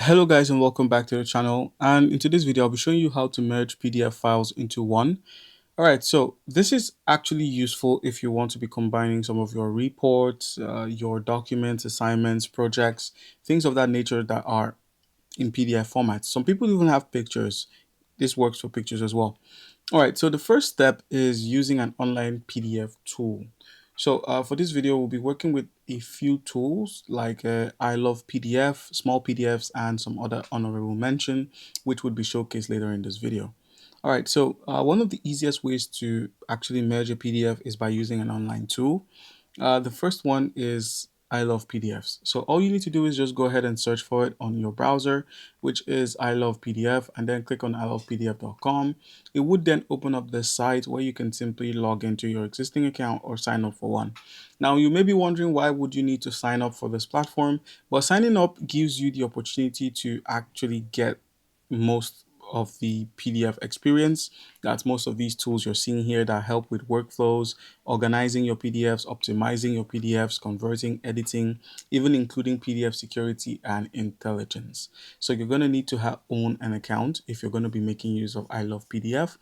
Hello guys and welcome back to the channel, and in today's video I'll be showing you how to merge PDF files into one. Alright, so this is actually useful if you want to be combining some of your reports, your documents, assignments, projects, things of that nature that are in PDF format. Some people even have pictures. This works for pictures as well. All right, so the first step is using an online PDF tool. So for this video, we'll be working with a few tools like I Love PDF, Small PDFs, and some other honorable mention, which would be showcased later in this video. All right, so one of the easiest ways to actually merge a PDF is by using an online tool. The first one is I Love PDFs. So all you need to do is just go ahead and search for it on your browser, which is I Love PDF, and then click on ilovepdf.com. It would then open up the site where you can simply log into your existing account or sign up for one. Now you may be wondering, why would you need to sign up for this platform? But signing up gives you the opportunity to actually get most of the PDF experience. That's most of these tools you're seeing here that help with workflows, organizing your PDFs, optimizing your PDFs, converting, editing, even including PDF security and intelligence. So you're going to need to own an account if you're going to be making use of I Love PDF.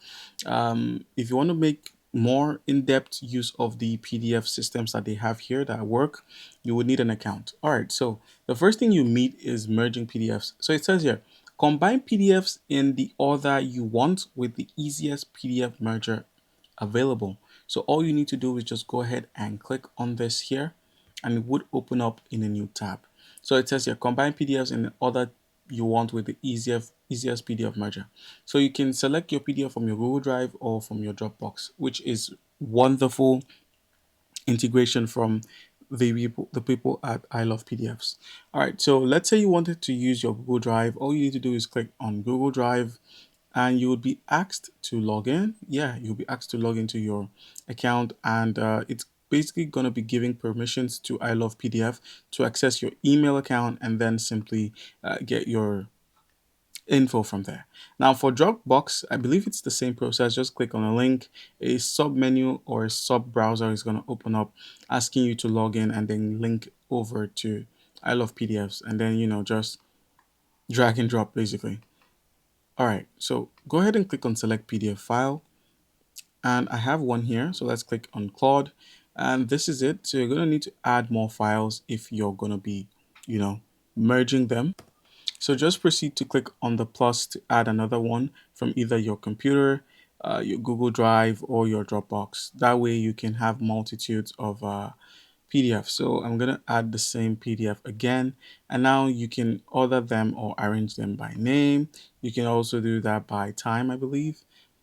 If you want to make more in-depth use of the PDF systems that they have here that work, you would need an account. All right, so the first thing you meet is merging PDFs. So it says here, combine PDFs in the order you want with the easiest PDF merger available. So all you need to do is just go ahead and click on this here, and it would open up in a new tab. So it says here, combine PDFs in the order you want with the easiest PDF merger. So you can select your PDF from your Google Drive or from your Dropbox, which is wonderful integration from the people at I Love PDFs. All right, so let's say you wanted to use your Google Drive. All you need to do is click on Google Drive, and you would be asked to log in. Yeah, you'll be asked to log into your account, and it's basically going to be giving permissions to I Love PDF to access your email account and then simply get your info from there. Now for Dropbox, I believe it's the same process. Just click on a link, a sub menu or a sub browser is going to open up asking you to log in, and then link over to I Love PDFs, and then just drag and drop basically. All right, so go ahead and click on select PDF file, and I have one here. So let's click on Claude, and this is it. So you're going to need to add more files if you're going to be, merging them. So just proceed to click on the plus to add another one from either your computer, your Google Drive, or your Dropbox. That way you can have multitudes of PDF. So I'm going to add the same PDF again, and now you can order them or arrange them by name. You can also do that by time, I believe.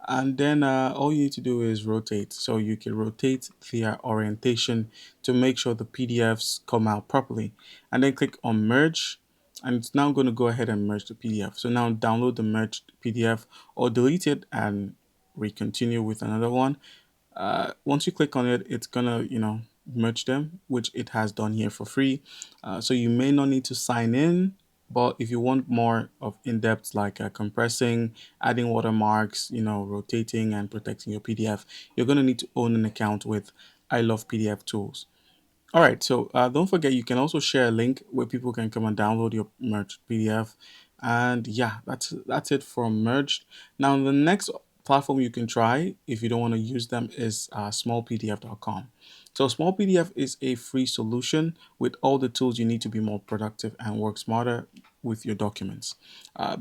And then all you need to do is rotate. So you can rotate their orientation to make sure the PDFs come out properly. And then click on merge, and it's now going to go ahead and merge the PDF. So now download the merged PDF or delete it and we continue with another one. Once you click on it, it's gonna merge them, which it has done here for free. So you may not need to sign in, but if you want more of in-depth, like compressing, adding watermarks, rotating and protecting your PDF, you're gonna need to own an account with I Love PDF tools. All right, so don't forget, you can also share a link where people can come and download your merged PDF. And yeah, that's it for merged. Now, the next platform you can try if you don't want to use them is smallpdf.com. So smallpdf is a free solution with all the tools you need to be more productive and work smarter with your documents.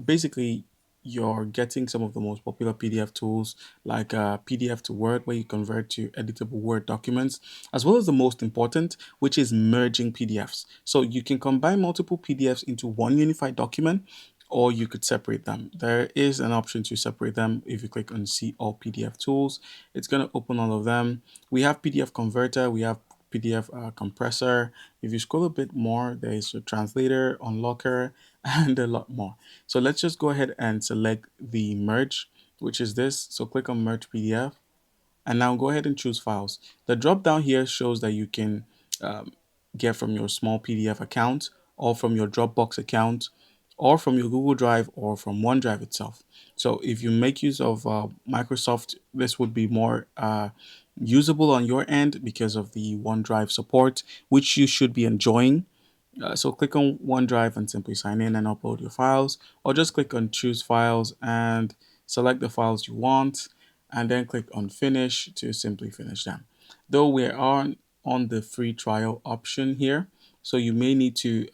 Basically, you're getting some of the most popular PDF tools like PDF to Word, where you convert to editable Word documents, as well as the most important, which is merging PDFs. So you can combine multiple PDFs into one unified document, or you could separate them. There is an option to separate them. If you click on see all PDF tools, it's going to open all of them. We have PDF converter, we have PDF compressor. If you scroll a bit more, there is a translator, unlocker, and a lot more. So let's just go ahead and select the merge, which is this. So click on merge PDF, and now go ahead and choose files. The drop down here shows that you can um, get from your small PDF account, or from your Dropbox account, or from your Google Drive, or from OneDrive itself. So if you make use of Microsoft, this would be more usable on your end because of the OneDrive support, which you should be enjoying. So click on OneDrive and simply sign in and upload your files, or just click on choose files and select the files you want, and then click on finish to simply finish them. Though we are on the free trial option here, so you may need to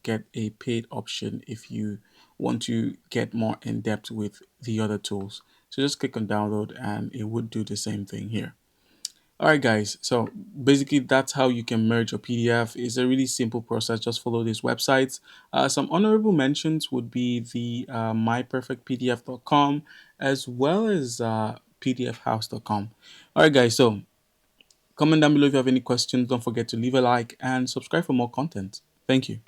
get a paid option if you want to get more in depth with the other tools. So just click on download and it would do the same thing here. All right, guys. So basically, that's how you can merge your PDF. It's a really simple process. Just follow these websites. Some honorable mentions would be the myperfectpdf.com as well as pdfhouse.com. All right, guys. So comment down below if you have any questions. Don't forget to leave a like and subscribe for more content. Thank you.